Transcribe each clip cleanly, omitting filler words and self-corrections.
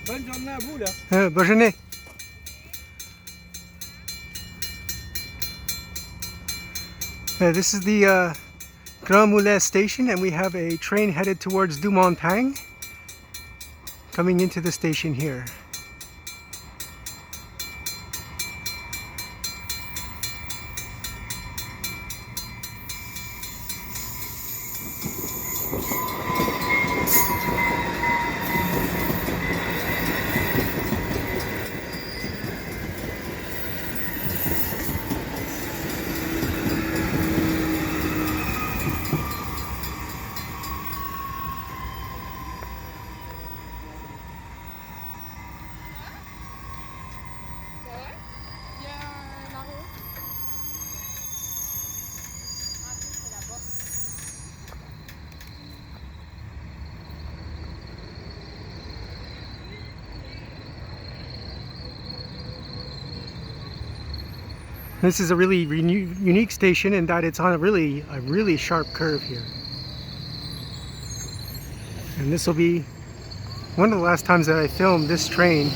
Bonne journée à vous là. Bonne journée. This is the Grand Moulin station, and we have a train headed towards Deux Montagnes coming into the station here. This is a really unique station in that it's on a really sharp curve here. And this will be one of the last times that I filmed this train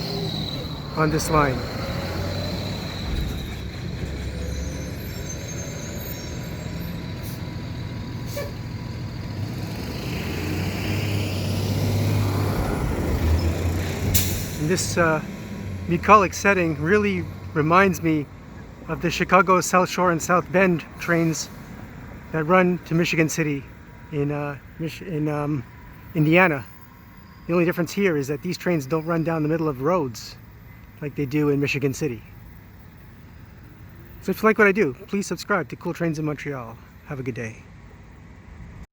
on this line. And this bucolic setting really reminds me of the Chicago South Shore and South Bend trains that run to Michigan City in Indiana. The only difference here is that these trains don't run down the middle of roads like they do in Michigan City. So if you like what I do, please subscribe to Cool Trains in Montreal. Have a good day.